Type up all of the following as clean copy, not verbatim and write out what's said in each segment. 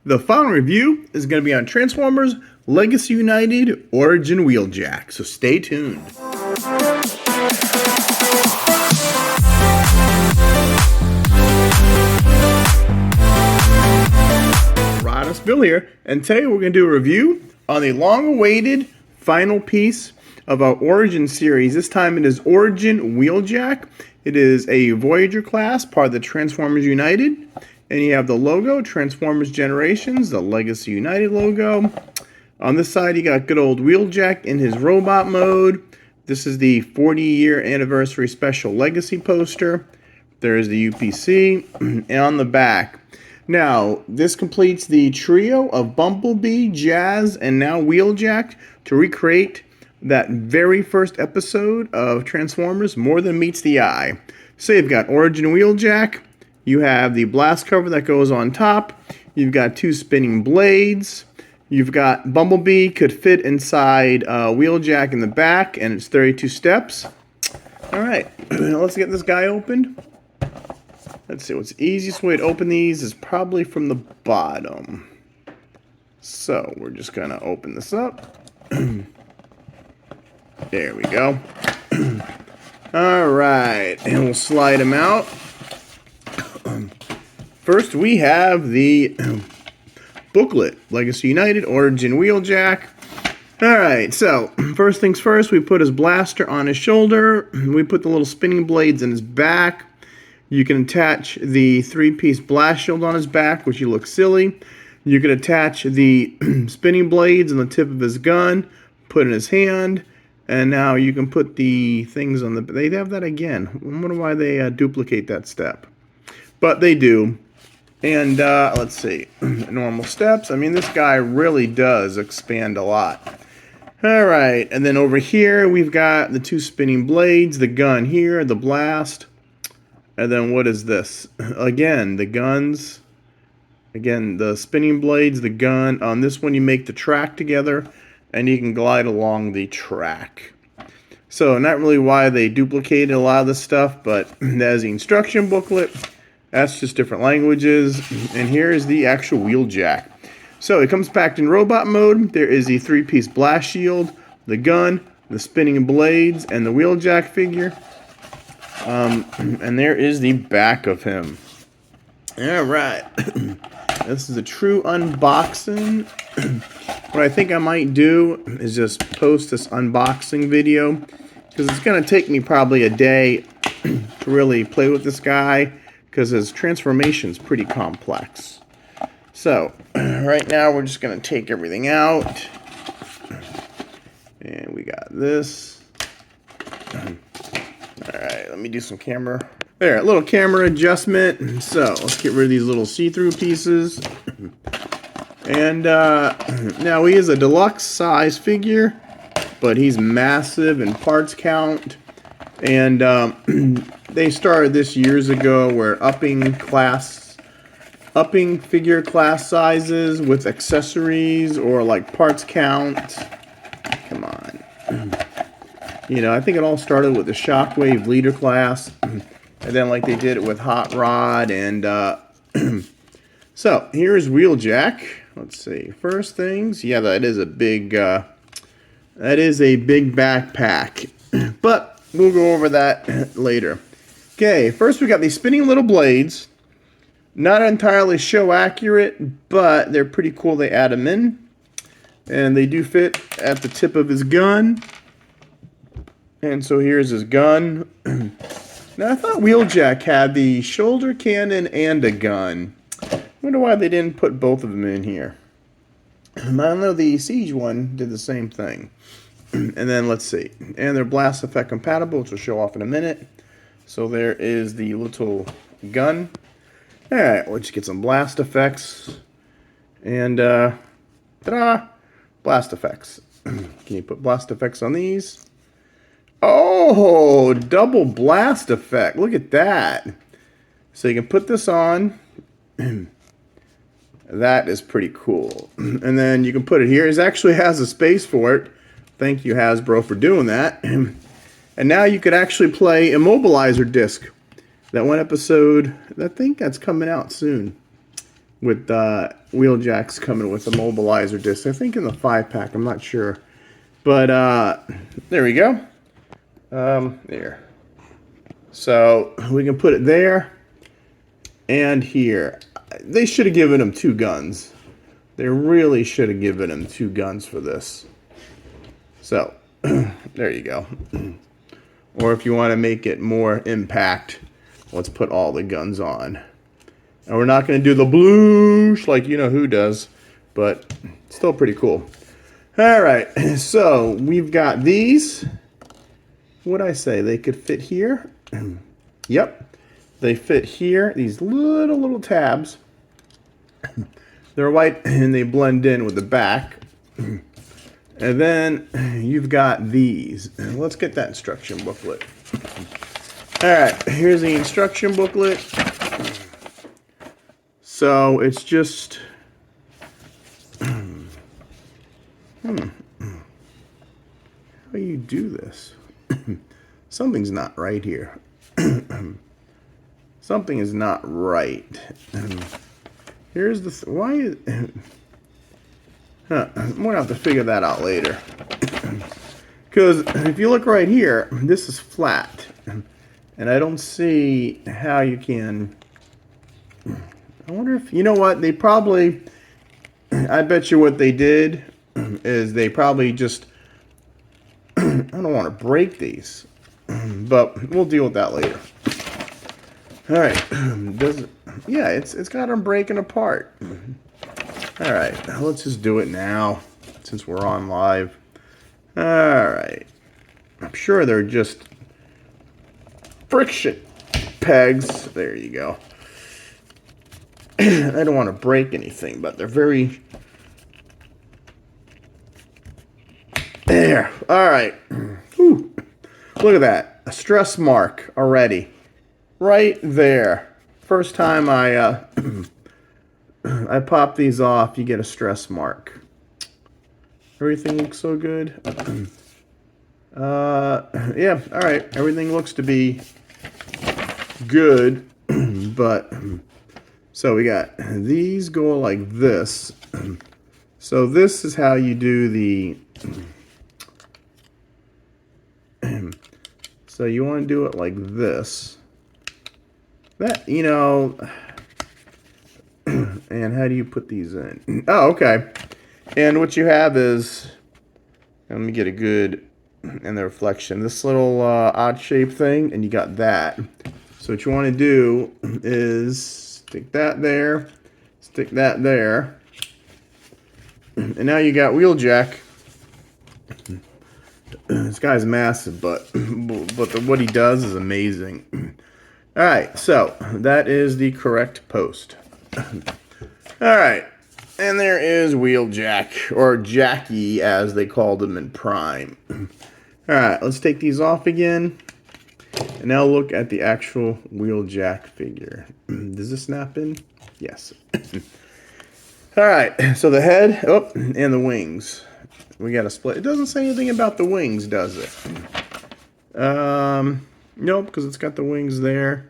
The final review is going to be on Transformers Legacy United Origin Wheeljack, so stay tuned. Rodimusbill here, and today we're going to do a review on the long-awaited final piece of our Origin series. This time it is Origin Wheeljack. It is a Voyager class, part of the Transformers United. And you have the logo, Transformers Generations, the Legacy United logo. On this side, you got good old Wheeljack in his robot mode. This is the 40-year anniversary special Legacy poster. There is the UPC. And on the back. Now, this completes the trio of Bumblebee, Jazz, and now Wheeljack to recreate that very first episode of Transformers, More Than Meets the Eye. So you've got Origin Wheeljack. You have the blast cover that goes on top. You've got two spinning blades. You've got Bumblebee could fit inside Wheeljack in the back, and it's 32 steps. All right, let's get this guy opened. Let's see, what's the easiest way to open these is probably from the bottom. So we're just going to open this up. There we go. All right, and we'll slide him out. First, we have the booklet, Legacy United, Origin Wheeljack. Alright, so, first things first, we put his blaster on his shoulder. We put the little spinning blades in his back. You can attach the three-piece blast shield on his back, which you look silly. You can attach the spinning blades on the tip of his gun, put in his hand, and now you can put the things on the... They have that again. I wonder why they duplicate that step. But they do. And let's see, normal steps. I mean, this guy really does expand a lot. All right, and then over here, we've got the two spinning blades, the gun here, the blast. And then what is this? Again, the guns. Again, the spinning blades, the gun. On this one, you make the track together, and you can glide along the track. So, not really why they duplicated a lot of this stuff, but as the instruction booklet, that's just different languages. And here is the actual Wheeljack. So it comes packed in robot mode. There is the three-piece blast shield, the gun, the spinning blades, and the Wheeljack figure. And there is the back of him. All right. This is a true unboxing. What I think I might do is just post this unboxing video, because it's going to take me probably a day to really play with this guy, because his transformation is pretty complex. So, right now we're just going to take everything out. And we got this. Alright, let me do some camera. There, a little camera adjustment. So, let's get rid of these little see-through pieces. And now he is a deluxe size figure, but he's massive in parts count. And they started this years ago, where upping figure class sizes with accessories or like parts count. Come on. You know, I think it all started with the Shockwave leader class, and then like they did it with Hot Rod, and so here's Wheeljack. Let's see. First things, yeah, that is a big backpack, but we'll go over that later. Okay, first we got these spinning little blades. Not entirely show accurate, but they're pretty cool. They add them in, and they do fit at the tip of his gun. And so here's his gun. Now I thought Wheeljack had the shoulder cannon and a gun. I wonder why they didn't put both of them in here. I know the Siege one did the same thing. And then let's see. And they're blast effect compatible, which we'll show off in a minute. So there is the little gun. Alright, let's get some blast effects. And, ta-da! Blast effects. Can you put blast effects on these? Oh, double blast effect. Look at that. So you can put this on. That is pretty cool. And then you can put it here. It actually has a space for it. Thank you, Hasbro, for doing that. And now you could actually play Immobilizer disc. That one episode, I think that's coming out soon. with Wheeljack's coming with a mobilizer disc. I think in the 5-pack. I'm not sure. But there we go. There. So we can put it there and here. They should have given him 2 guns. They really should have given him 2 guns for this. So there you go. Or if you want to make it more impact, let's put all the guns on. And we're not going to do the bloosh like you know who does, but still pretty cool. All right, so we've got these. What'd I say? They could fit here. Yep, they fit here. These little tabs. They're white and they blend in with the back. And then you've got these. Let's get that instruction booklet. All right, here's the instruction booklet. So it's just, how do you do this? Something's not right here. Something is not right. Here's the, why is, I'm gonna have to figure that out later. Because if you look right here, this is flat. And I don't see how you can, I wonder if, you know what, they probably, I bet you what they did is they probably just, I don't want to break these, but we'll deal with that later. All right, yeah, it's got them breaking apart. All right, let's just do it now since we're on live. All right, I'm sure they're just friction pegs. There you go. I don't want to break anything, but they're very... There. All right. Whew. Look at that. A stress mark already. Right there. First time I I pop these off, you get a stress mark. Everything looks so good. Yeah, all right. Everything looks to be good, but... So we got, these go like this. So this is how you do the, so you want to do it like this. That, you know, and how do you put these in? Oh, okay. And what you have is, let me get a good, and the reflection, this little odd shape thing, and you got that. So what you want to do is, stick that there, stick that there, and now you got Wheeljack. This guy's massive, but what he does is amazing. All right, so that is the correct post. All right, and there is Wheeljack, or Jackie as they called him in Prime. All right, let's take these off again. And now look at the actual Wheeljack figure. Does this snap in? Yes. All right, so the head, oh, and the wings. We got a split. It doesn't say anything about the wings, does it? Nope, because it's got the wings there.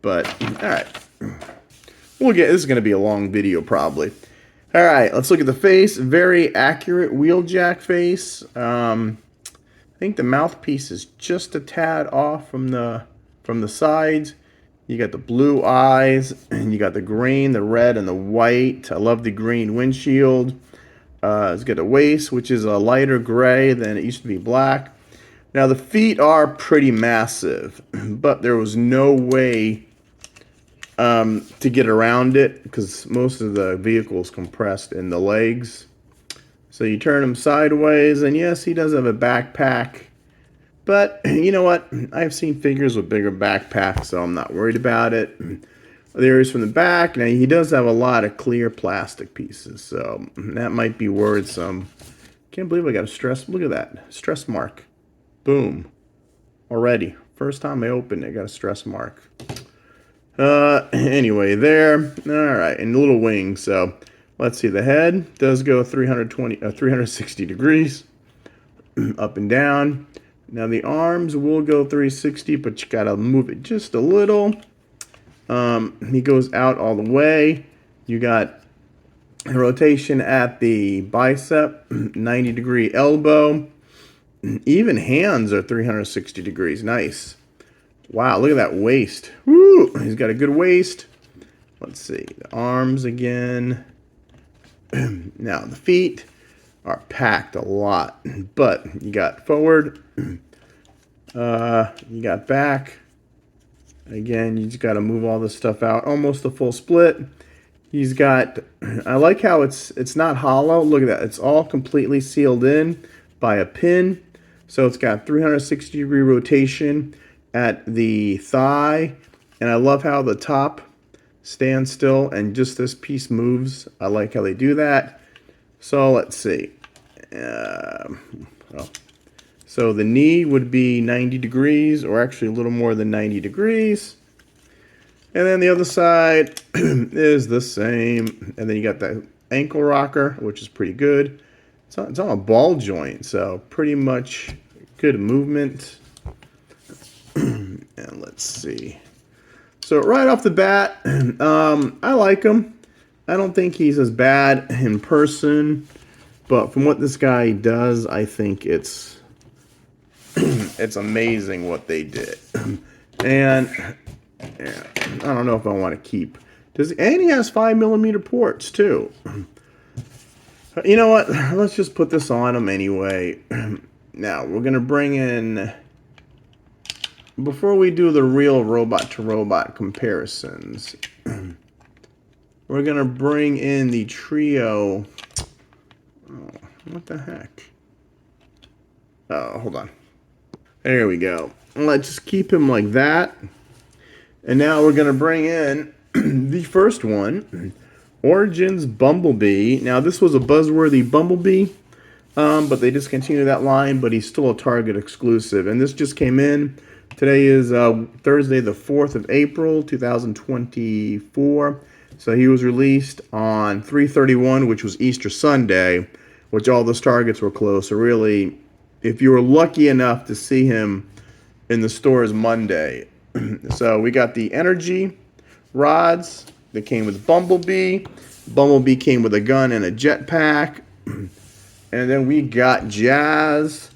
But, all right. We'll get, this is going to be a long video probably. All right, let's look at the face. Very accurate Wheeljack face. I think the mouthpiece is just a tad off from the sides. You got the blue eyes, and you got the green, the red, and the white. I love the green windshield. It's got a waist, which is a lighter gray than it used to be black. Now the feet are pretty massive, but there was no way to get around it because most of the vehicle is compressed in the legs. So you turn him sideways, and yes, he does have a backpack. But you know what? I've seen figures with bigger backpacks, so I'm not worried about it. There is from the back. Now, he does have a lot of clear plastic pieces, so that might be worth some. Can't believe I got a stress. Look at that. Stress mark. Boom. Already. First time I opened it, I got a stress mark. Anyway, there. All right, and a little wing, so... Let's see, the head does go 360 degrees up and down. Now the arms will go 360, but you gotta move it just a little. He goes out all the way. You got rotation at the bicep, 90-degree elbow. Even hands are 360 degrees. Nice. Wow, look at that waist. Woo! He's got a good waist. Let's see. The arms again. Now, the feet are packed a lot. But you got forward. You got back. Again, you just got to move all this stuff out. Almost a full split. He's got... I like how it's not hollow. Look at that. It's all completely sealed in by a pin. So it's got 360-degree rotation at the thigh. And I love how the top stands still and just this piece moves. I like how they do that. So let's see. So the knee would be 90 degrees, or actually a little more than 90 degrees. And then the other side is the same. And then you got the ankle rocker, which is pretty good. It's on a ball joint, so pretty much good movement. And let's see. So right off the bat, I like him. I don't think he's as bad in person, but from what this guy does, I think it's amazing what they did. And yeah, I don't know if I want to keep. And he has 5mm ports too. You know what? Let's just put this on him anyway. Now, we're going to bring in... Before we do the real robot-to-robot comparisons, we're going to bring in the trio... Oh, what the heck? Oh, hold on. There we go. Let's just keep him like that. And now we're going to bring in the first one, Origins Bumblebee. Now, this was a buzzworthy Bumblebee, but they discontinued that line, but he's still a Target exclusive. And this just came in. Today is Thursday, the 4th of April, 2024. So he was released on 3/31, which was Easter Sunday, which all those Targets were closed. So really, if you were lucky enough to see him in the stores Monday. So we got the energy rods that came with Bumblebee. Bumblebee came with a gun and a jetpack. And then we got Jazz.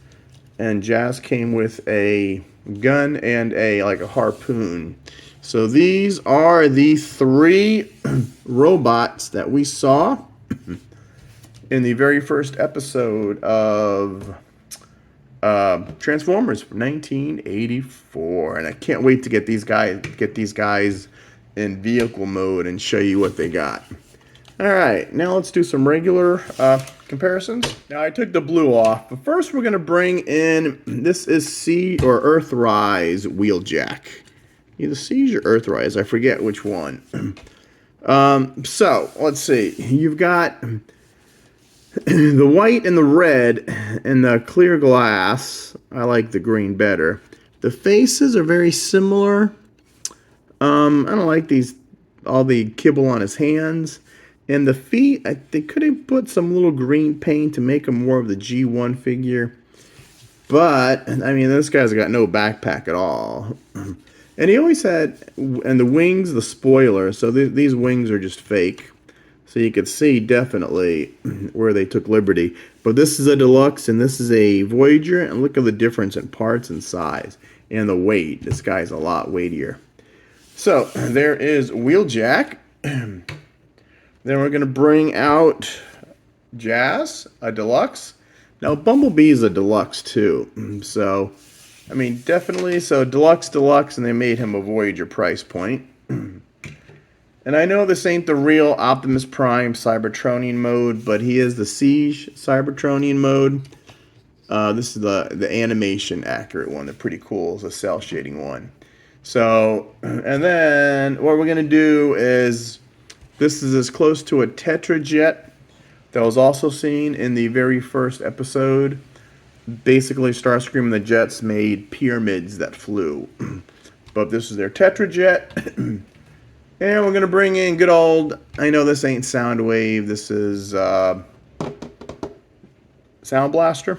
And Jazz came with a gun and a harpoon. So these are the 3 robots that we saw in the very first episode of Transformers from 1984, and I can't wait to get these guys in vehicle mode and show you what they got. All right, now let's do some regular comparisons. Now I took the blue off, but first we're gonna bring in, this is Sea or Earthrise Wheeljack. Either Siege or Earthrise, I forget which one. So let's see. You've got the white and the red and the clear glass. I like the green better. The faces are very similar. I don't like all the kibble on his hands. And the feet, they could have put some little green paint to make him more of the G1 figure. But, I mean, this guy's got no backpack at all. And he always had, and the wings, the spoiler, so these wings are just fake. So you could see definitely where they took liberty. But this is a Deluxe and this is a Voyager. And look at the difference in parts and size. And the weight. This guy's a lot weightier. So there is Wheeljack. Then we're going to bring out Jazz, a Deluxe. Now Bumblebee is a Deluxe too. So, I mean, definitely. So Deluxe, and they made him a Voyager price point. And I know this ain't the real Optimus Prime Cybertronian mode, but he is the Siege Cybertronian mode. This is the animation accurate one. They're pretty cool. It's a cell shading one. So, and then what we're going to do is, this is as close to a Tetrajet that was also seen in the very first episode. Basically, Starscream and the Jets made pyramids that flew. But this is their Tetrajet. And we're going to bring in good old, I know this ain't Soundwave, this is Sound Blaster.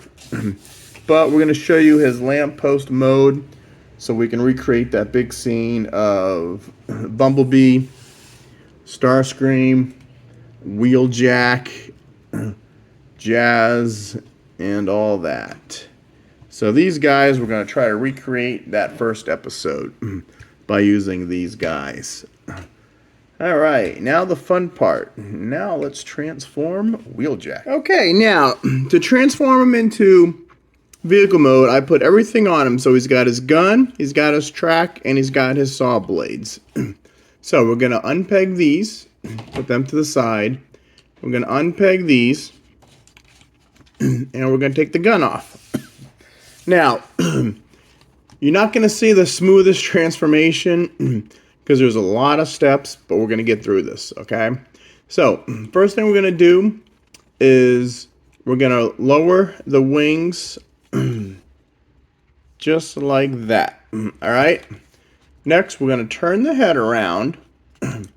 But we're going to show you his lamppost mode so we can recreate that big scene of Bumblebee Starscream, Wheeljack, Jazz, and all that. So these guys, we're going to try to recreate that first episode by using these guys. All right, now the fun part. Now let's transform Wheeljack. Okay, now to transform him into vehicle mode, I put everything on him. So he's got his gun, he's got his track, and he's got his saw blades. So we're going to unpeg these, put them to the side. We're going to unpeg these, and we're going to take the gun off. Now, you're not going to see the smoothest transformation because there's a lot of steps, but we're going to get through this, okay? So, first thing we're going to do is we're going to lower the wings just like that, all right? Next, we're going to turn the head around, and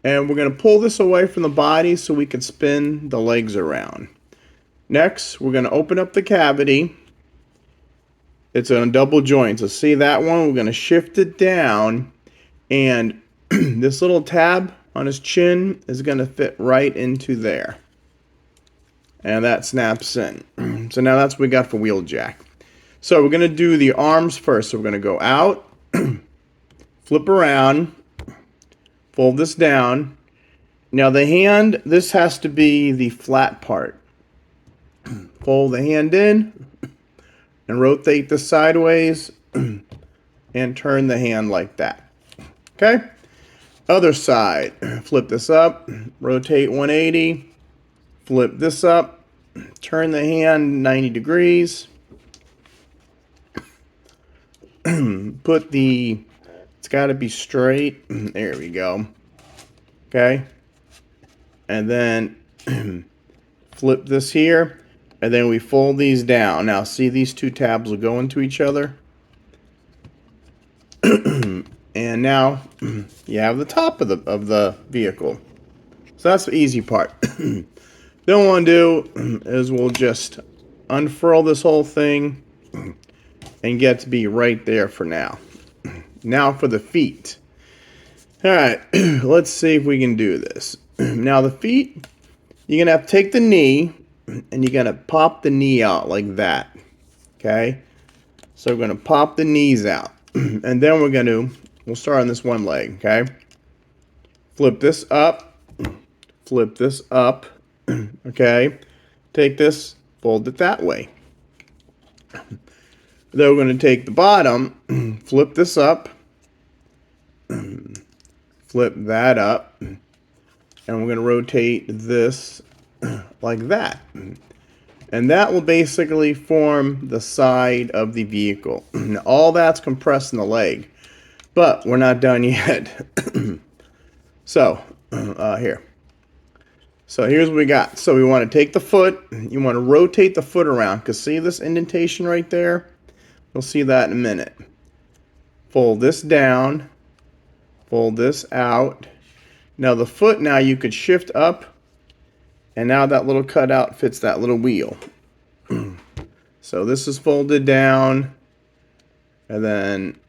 we're going to pull this away from the body so we can spin the legs around. Next, we're going to open up the cavity. It's on a double joint, so see that one? We're going to shift it down, and this little tab on his chin is going to fit right into there. And that snaps in. So now that's what we got for Wheeljack. So we're going to do the arms first. So we're going to go out, flip around, fold this down. Now the hand, this has to be the flat part. Fold the hand in and rotate this sideways and turn the hand like that. Okay? Other side, flip this up, rotate 180, flip this up, turn the hand 90 degrees. Put the, it's got to be straight. There we go. Okay? And then flip this here. And then we fold these down. Now, see, these two tabs will go into each other. And now you have the top of the vehicle. So that's the easy part. Then what we'll do is we'll just unfurl this whole thing and get to be right there for now. Now for the feet. All right, let's see if we can do this. Now the feet, you're going to have to take the knee and you're going to pop the knee out like that. Okay? So we're going to pop the knees out. And then we'll start on this one leg, okay? Flip this up. Flip this up. Okay? Take this, fold it that way. Then we're going to take the bottom, flip this up, flip that up, and we're going to rotate this like that. And that will basically form the side of the vehicle. All that's compressed in the leg. But we're not done yet. So, here. So here's what we got. So we want to take the foot. You want to rotate the foot around. Because see this indentation right there? You'll see that in a minute. Fold this down. Fold this out. Now the foot, now you could shift up. And now that little cutout fits that little wheel. So this is folded down. And then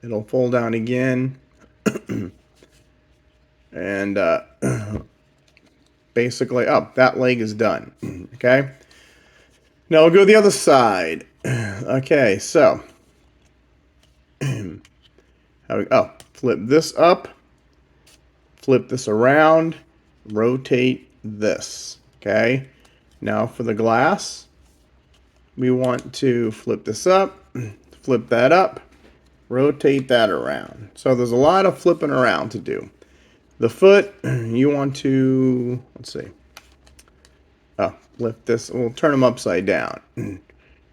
it'll fold down again. And basically, that leg is done. Okay? Now we'll go to the other side. Okay, so. Flip this up. Flip this around. Rotate this. Okay? Now for the glass, we want to flip this up. Flip that up. Rotate that around. So there's a lot of flipping around to do. The foot, you want to, let's see. Lift this, we'll turn them upside down.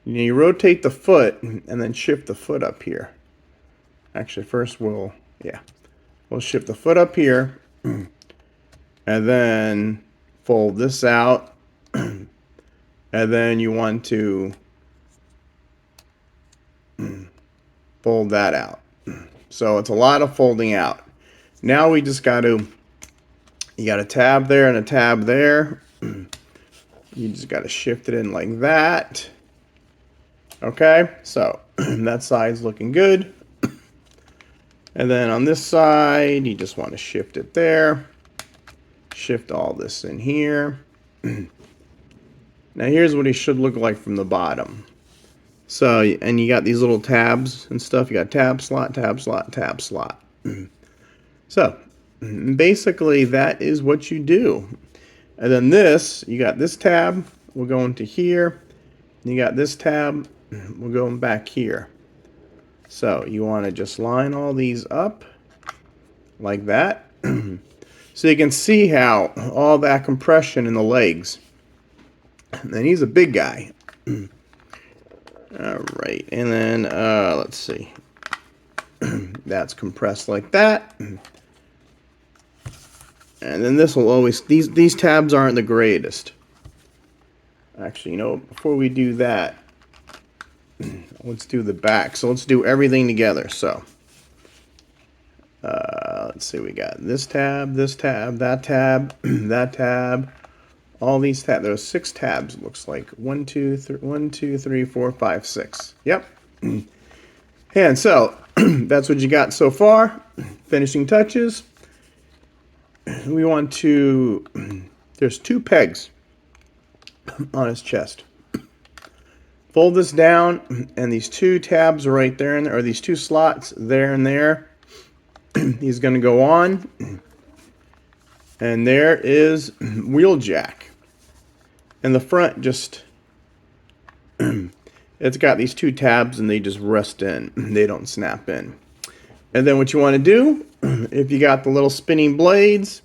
You rotate the foot and then shift the foot up here. Actually, first we'll shift the foot up here. And then fold this out. And then you want to fold that out. So it's a lot of folding out. Now we just got to, you got a tab there and a tab there. You just got to shift it in like that. Okay, so that side's looking good. And then on this side, you just want to shift it there. Shift all this in here. Now here's what it should look like from the bottom. So, and you got these little tabs and stuff. You got tab slot, tab slot, tab slot. So, basically that is what you do. And then this, you got this tab, we'll go into here. You got this tab, we'll go back here. So you want to just line all these up like that. So you can see how all that compression in the legs. And he's a big guy. All right, and then let's see. That's compressed like that. And then this will always, these tabs aren't the greatest. Actually, you know, before we do that, let's do the back. So let's do everything together. So let's see, we got this tab, that tab, that tab, all these tabs. There's 6 tabs, it looks like. 1, 2, 3, 4, 5, 6. Yep. And so that's what you got so far. Finishing touches. We want to, there's 2 pegs on his chest. Fold this down, and these 2 tabs are right there, or these 2 slots there and there. He's going to go on, and there is Wheeljack. And the front just, it's got these 2 tabs, and they just rest in. They don't snap in. And then what you want to do, if you got the little spinning blades,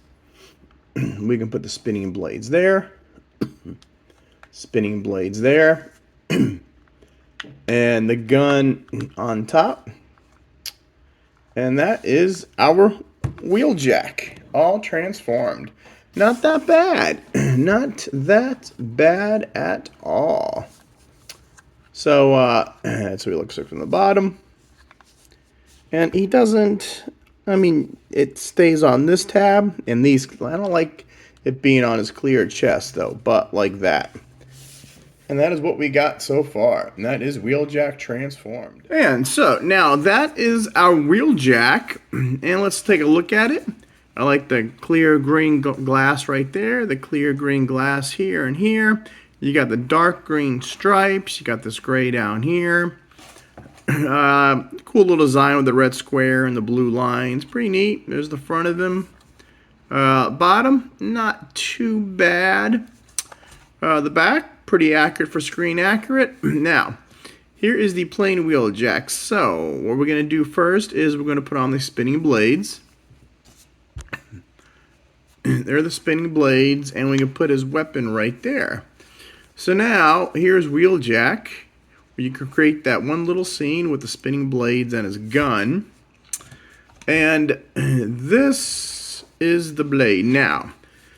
we can put the spinning blades there. Spinning blades there. And the gun on top. And that is our Wheeljack, all transformed. Not that bad. Not that bad at all. So that's what he looks like from the bottom. And he doesn't, I mean, it stays on this tab and these. I don't like it being on his clear chest though, but like that. And that is what we got so far. And that is Wheeljack transformed. And so now that is our Wheeljack. And let's take a look at it. I like the clear green glass right there. The clear green glass here and here. You got the dark green stripes. You got this gray down here. Cool little design with the red square and the blue lines. Pretty neat. There's the front of him. Bottom, not too bad. The back, pretty accurate for screen accurate. Now, here is the plain Wheeljack. So, what we're going to do first is we're going to put on the spinning blades. There are the spinning blades, and we can put his weapon right there. So now, here's Wheeljack. You can create that one little scene with the spinning blades and his gun. And this is the blade. Now,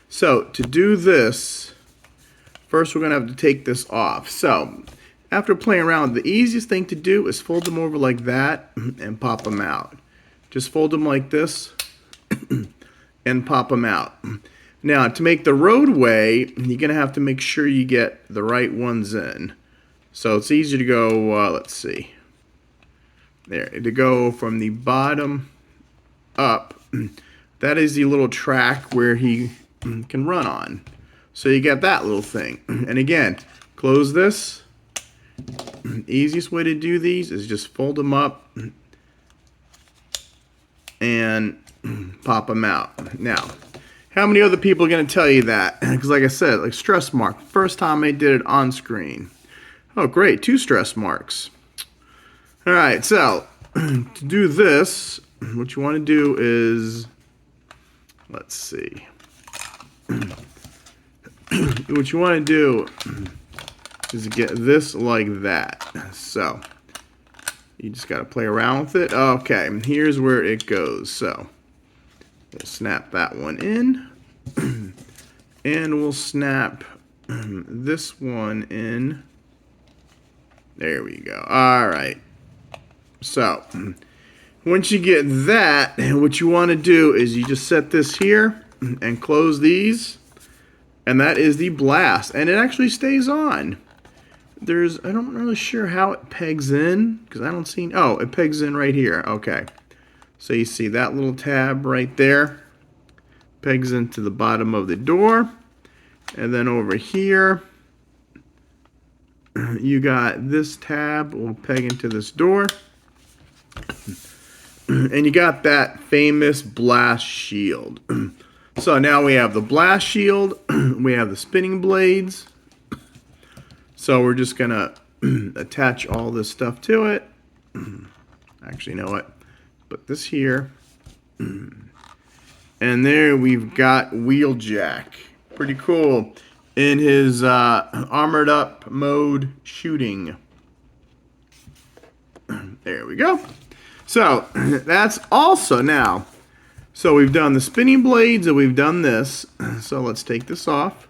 so to do this, first we're going to have to take this off. So, after playing around, the easiest thing to do is fold them over like that and pop them out. Just fold them like this and pop them out. Now, to make the roadway, you're going to have to make sure you get the right ones in. So it's easy to go, let's see, there, to go from the bottom up. That is the little track where he can run on. So you get that little thing. And again, close this. Easiest way to do these is just fold them up and pop them out. Now, how many other people are going to tell you that? Because like I said, like stress mark, first time I did it on screen. Oh, great, 2 stress marks. All right, so to do this, what you want to do is, let's see. What you want to do is get this like that. So you just got to play around with it. Okay, here's where it goes. So we'll snap that one in. And we'll snap this one in. There we go. All right. So, once you get that, what you want to do is you just set this here and close these. And that is the blast. And it actually stays on. I'm not really sure how it pegs in, because I don't see, oh, it pegs in right here. Okay. So you see that little tab right there pegs into the bottom of the door. And then over here, you got this tab will peg into this door. And you got that famous blast shield. So now we have the blast shield. We have the spinning blades. So we're just going to attach all this stuff to it. Actually, you know what? Put this here. And there we've got Wheeljack. Pretty cool. In his armored up mode shooting. There we go. So that's also now. So we've done the spinning blades and we've done this. So let's take this off.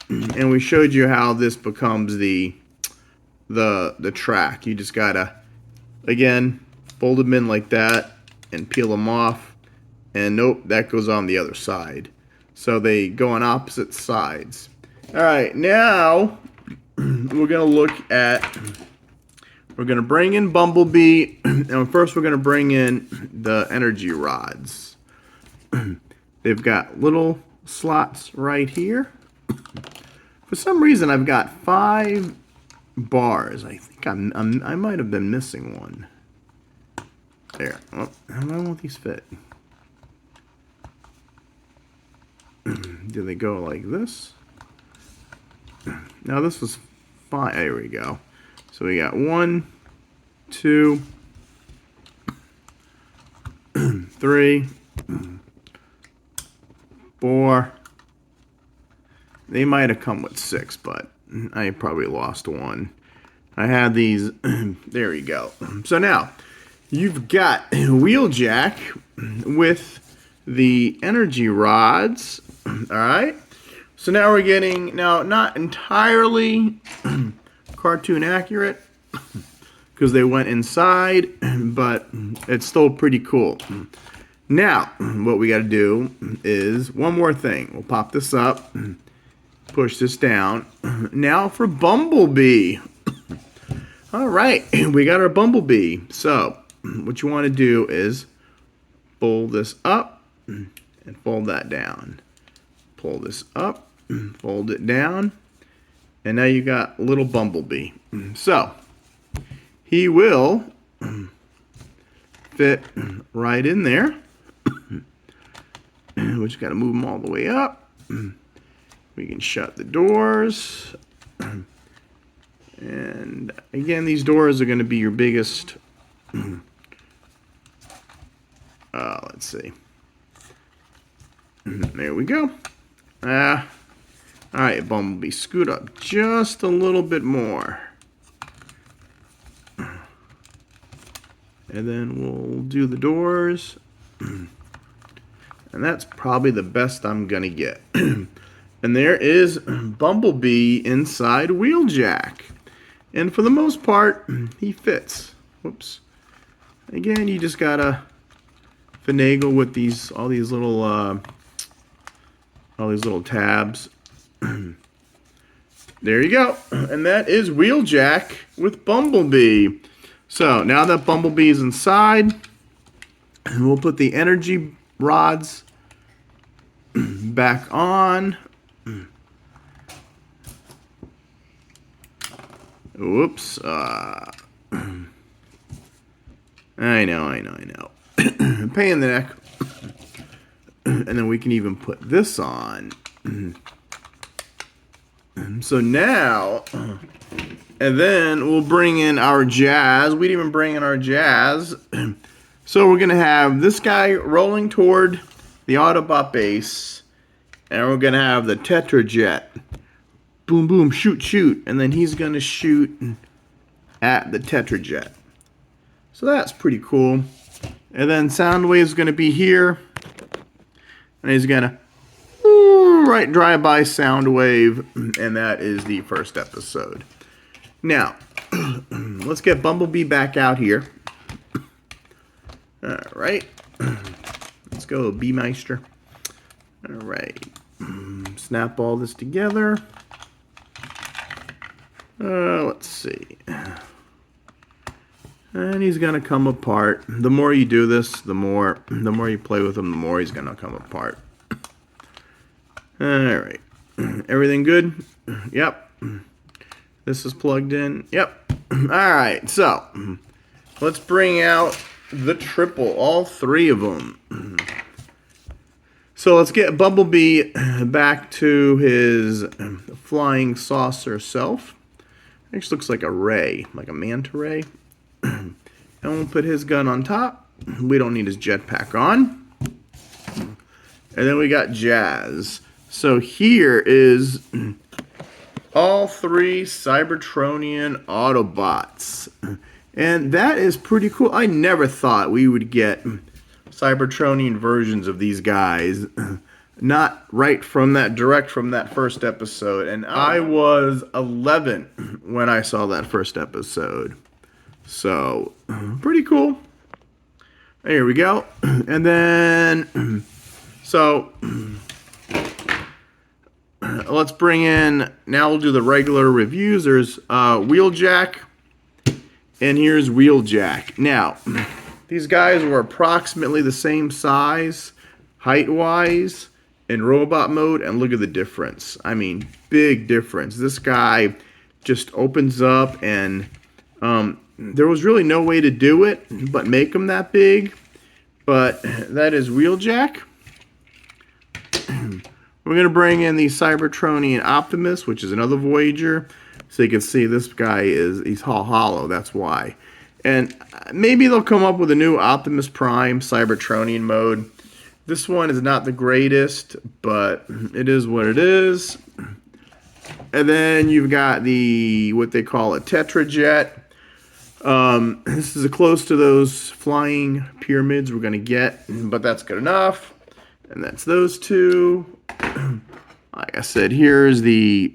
And we showed you how this becomes the track. You just gotta, again, fold them in like that and peel them off. And nope, that goes on the other side. So they go on opposite sides. All right, now we're gonna look at, we're gonna bring in Bumblebee, and first we're gonna bring in the energy rods. They've got little slots right here. For some reason, I've got 5 bars. I think I might have been missing one. There. Oh, how won't these fit? Do they go like this? Now this was fine. There we go. So we got 1, 2, 3, 4. They might have come with 6, but I probably lost one. I had these. There we go. So now you've got Wheeljack with the energy rods. All right. So now we're getting, now not entirely cartoon accurate because they went inside, but it's still pretty cool. Now, what we got to do is one more thing. We'll pop this up, push this down. Now for Bumblebee. All right, we got our Bumblebee. So what you want to do is fold this up and fold that down. Pull this up, fold it down, and now you got little Bumblebee. So he will fit right in there. We just got to move them all the way up. We can shut the doors. And again, these doors are going to be your biggest. Let's see. There we go. All right, Bumblebee, scoot up just a little bit more. And then we'll do the doors. And that's probably the best I'm going to get. And there is Bumblebee inside Wheeljack. And for the most part, he fits. Whoops. Again, you just got to finagle with all these little tabs. There you go. And that is Wheeljack with Bumblebee. So now that Bumblebee is inside, we'll put the energy rods back on. Whoops. I know. Pain in the neck. And then we can even put this on. So now, and then we'll bring in our Jazz. We didn't even bring in our Jazz. So we're going to have this guy rolling toward the Autobot base. And we're going to have the Tetrajet. Boom, boom, shoot, shoot. And then he's going to shoot at the Tetrajet. So that's pretty cool. And then Soundwave's going to be here. And he's going to right drive-by Soundwave. And that is the first episode. Now, let's get Bumblebee back out here. All right. Let's go, B-Meister. All right. Snap all this together. Let's see. And he's going to come apart. The more you do this, the more you play with him, the more he's going to come apart. Alright. Everything good? Yep. This is plugged in. Yep. Alright, so let's bring out the triple, all three of them. So let's get Bumblebee back to his flying saucer self. Actually looks like a ray, like a manta ray. And we'll put his gun on top. We don't need his jetpack on. And then we got Jazz. So here is all three Cybertronian Autobots. And that is pretty cool. I never thought we would get Cybertronian versions of these guys. Not right from that, direct from that first episode. And I was 11 when I saw that first episode. So, pretty cool. There we go. And then, so, let's bring in, now we'll do the regular reviews. There's Wheeljack, and here's Wheeljack. Now, these guys were approximately the same size, height-wise, in robot mode, and look at the difference. I mean, big difference. This guy just opens up, and there was really no way to do it but make him that big. But that is Wheeljack. We're going to bring in the Cybertronian Optimus, which is another Voyager. So you can see this guy he's hollow, that's why. And maybe they'll come up with a new Optimus Prime Cybertronian mode. This one is not the greatest, but it is what it is. And then you've got what they call a Tetrajet. This is close to those flying pyramids we're going to get, but that's good enough. And that's those two. Like I said, here's the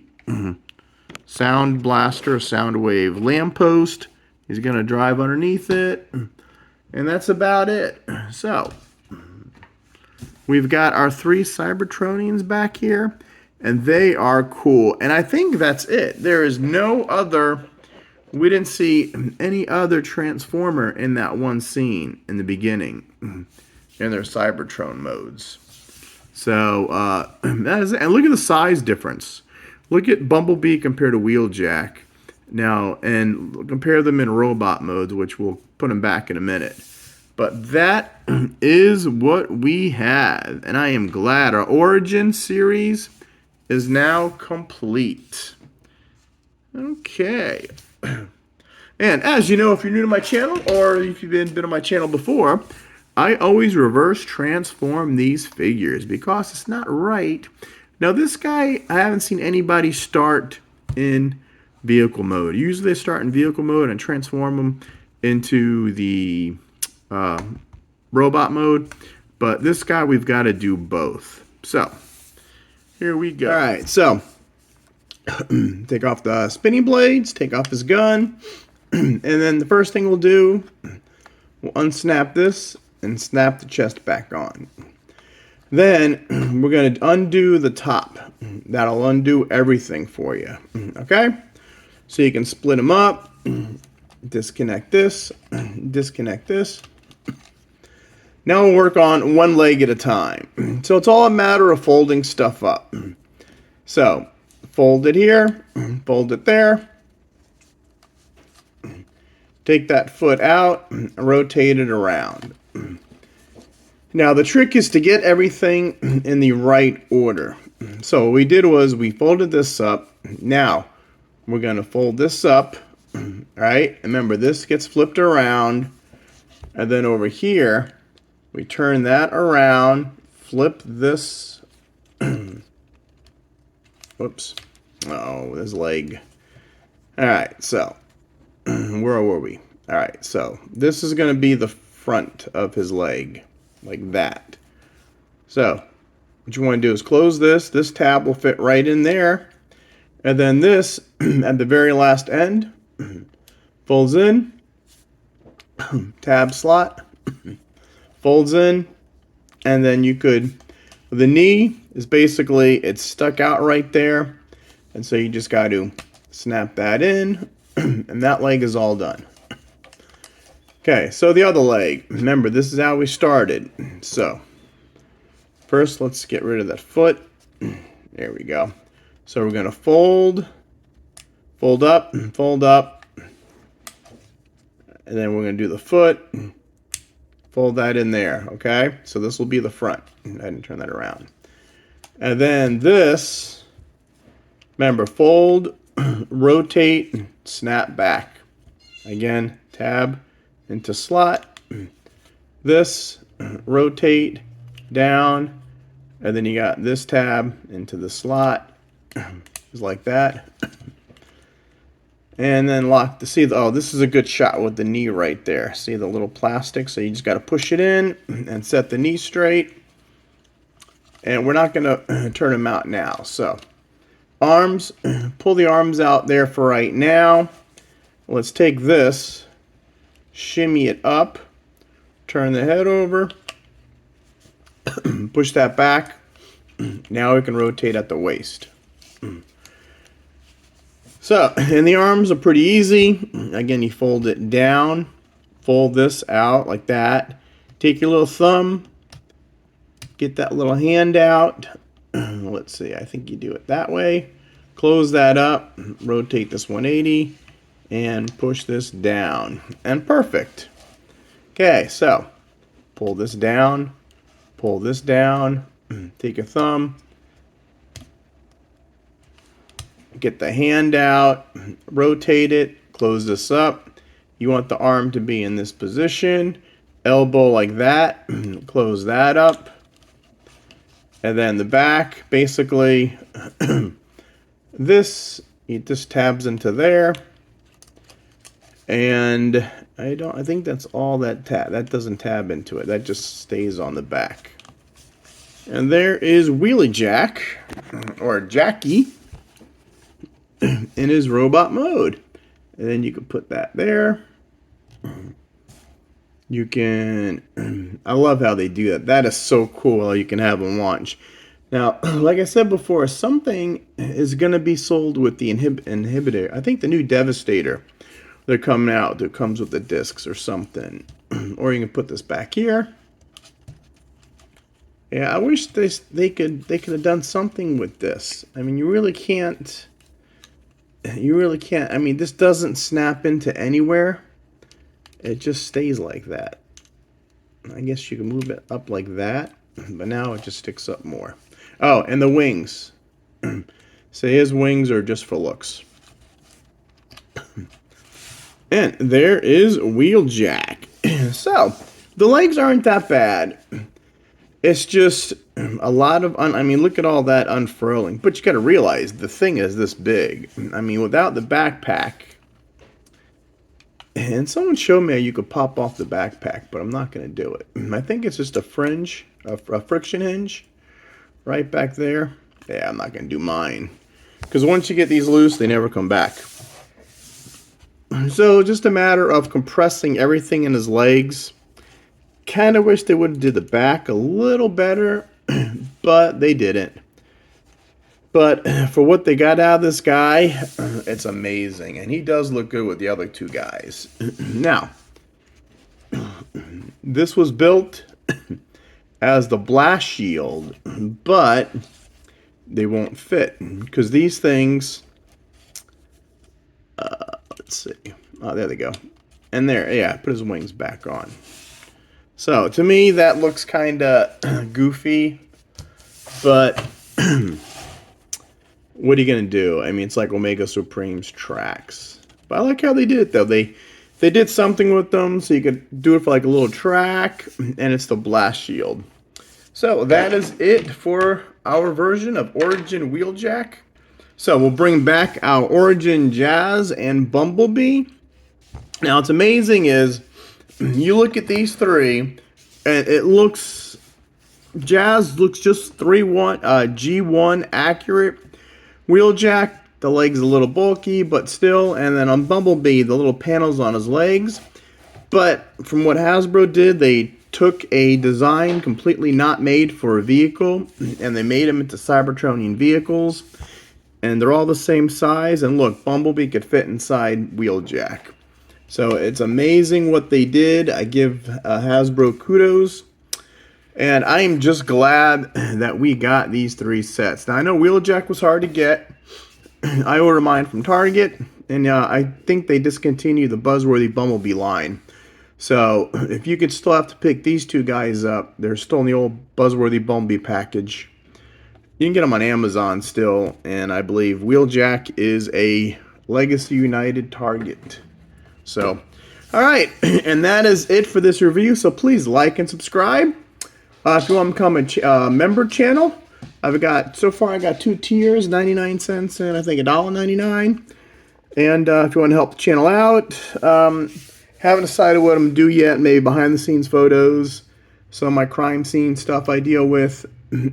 Sound Blaster, Sound Wave lamppost. He's going to drive underneath it. And that's about it. So, we've got our three Cybertronians back here. And they are cool. And I think that's it. There is no other... We didn't see any other Transformer in that one scene in the beginning. In their Cybertron modes. So, that is it. And look at the size difference. Look at Bumblebee compared to Wheeljack. Now, and compare them in robot modes, which we'll put them back in a minute. But that is what we have. And I am glad our Origin series is now complete. Okay. And as you know, if you're new to my channel, or if you've been on my channel before, I always reverse transform these figures because it's not right. Now this guy, I haven't seen anybody start in vehicle mode. Usually they start in vehicle mode and transform them into the robot mode. But this guy, we've got to do both. So, here we go. Alright, so, take off the spinning blades, take off his gun, and then the first thing we'll do, we'll unsnap this and snap the chest back on. Then we're going to undo the top. That'll undo everything for you. Okay? So you can split them up, disconnect this, disconnect this. Now we'll work on one leg at a time. So it's all a matter of folding stuff up. So, fold it here, fold it there. Take that foot out, rotate it around. Now the trick is to get everything in the right order. So what we did was we folded this up. Now we're going to fold this up. Right? Remember, this gets flipped around. And then over here, we turn that around, flip this. Whoops. Oh, this leg. Alright, so where were we? Alright, so this is going to be the front of his leg. Like that. So, what you want to do is close this. This tab will fit right in there. And then this, at the very last end, folds in. Tab slot. Folds in. And then you could, the knee is basically, it's stuck out right there. And so you just got to snap that in. And that leg is all done. Okay, so the other leg. Remember, this is how we started. So, first let's get rid of that foot. There we go. So we're going to fold up, and then we're going to do the foot, fold that in there, okay? So this will be the front. I didn't turn that around. And then this, remember, fold, rotate, snap back. Again, tab into slot. This, rotate, down, and then you got this tab into the slot, just like that. And then lock to see the, oh, this is a good shot with the knee right there. See the little plastic? So you just got to push it in and set the knee straight. And we're not going to turn them out now. So arms, pull the arms out there for right now. Let's take this, shimmy it up, turn the head over, push that back. Now we can rotate at the waist. So, and the arms are pretty easy. Again, you fold it down, fold this out like that. Take your little thumb, get that little hand out. Let's see, I think you do it that way. Close that up, rotate this 180, and push this down. And perfect. Okay, so pull this down, take your thumb, get the hand out, rotate it, close this up. You want the arm to be in this position, elbow like that, close that up. And then the back, basically, this tabs into there. And I think that's all that doesn't tab into it. That just stays on the back. And there is Wheeljack, or Jackie, in his robot mode. And then you can put that there. You can, I love how they do that. That is so cool. You can have them launch. Now, like I said before, something is going to be sold with the inhibitor. I think the new Devastator, they're coming out, that comes with the discs or something. Or you can put this back here. Yeah, I wish they could have done something with this. I mean, you really can't. I mean, this doesn't snap into anywhere. It just stays like that. I guess you can move it up like that, but now it just sticks up more. Oh, and the wings. So his wings are just for looks. And there is Wheeljack. So, the legs aren't that bad. It's just a lot of, I mean, look at all that unfurling. But you got to realize the thing is this big. I mean, without the backpack. And someone showed me how you could pop off the backpack, but I'm not going to do it. I think it's just a fringe, a friction hinge right back there. Yeah, I'm not going to do mine. Because once you get these loose, they never come back. So, just a matter of compressing everything in his legs. Kind of wish they would have did the back a little better, but they didn't. But for what they got out of this guy, it's amazing. And he does look good with the other two guys. Now, this was built as the blast shield, but they won't fit. Because these things, let's see. Oh, there they go. And there, yeah, put his wings back on. So, to me, that looks kind of goofy, but what are you going to do? I mean, it's like Omega Supreme's tracks. But I like how they did it, though. They did something with them, so you could do it for like a little track, and it's the blast shield. So, that is it for our version of Origin Wheeljack. So, we'll bring back our Origin Jazz and Bumblebee. Now, what's amazing is, you look at these three, and it looks, Jazz looks just G1 accurate. Wheeljack, the leg's a little bulky, but still. And then on Bumblebee, the little panels on his legs. But from what Hasbro did, they took a design completely not made for a vehicle, and they made them into cybertronian vehicles. And they're all the same size. And look, Bumblebee could fit inside Wheeljack. So it's amazing what they did. I give Hasbro kudos. And I am just glad that we got these 3 sets. Now, I know Wheeljack was hard to get. I ordered mine from Target. And I think they discontinued the Buzzworthy Bumblebee line. So if you could still have to pick these 2 guys up, they're still in the old Buzzworthy Bumblebee package. You can get them on Amazon still. And I believe Wheeljack is a Legacy United Target. So, alright. And that is it for this review. So please like and subscribe. If you want to become a member channel, so far I got 2 tiers, 99 cents and I think $1.99. And if you want to help the channel out, haven't decided what I'm going to do yet. Maybe behind the scenes photos, some of my crime scene stuff I deal with,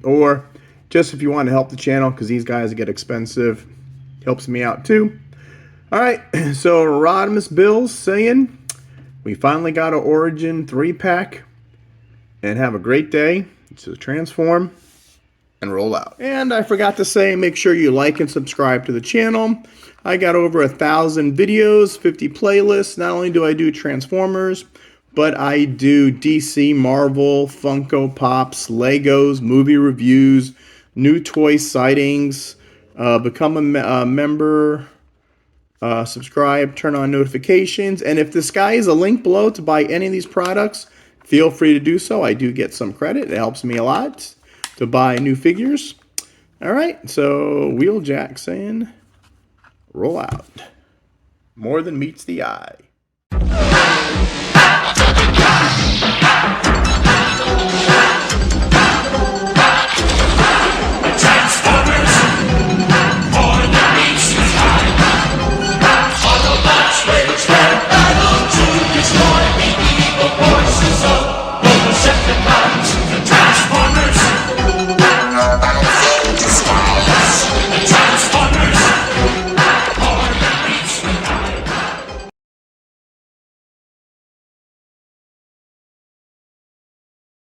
or just if you want to help the channel because these guys get expensive, helps me out too. Alright, so Rodimusbill saying we finally got an Origin 3-pack. And have a great day. So transform and roll out. And I forgot to say, make sure you like and subscribe to the channel. I got over 1,000 videos, 50 playlists. Not only do I do Transformers, but I do DC, Marvel, Funko Pops, Legos, movie reviews, new toy sightings. Become a member, subscribe, turn on notifications. And if this guy is a link below to buy any of these products, feel free to do so. I do get some credit. It helps me a lot to buy new figures. All right, so Wheeljack saying, roll out. More than meets the eye.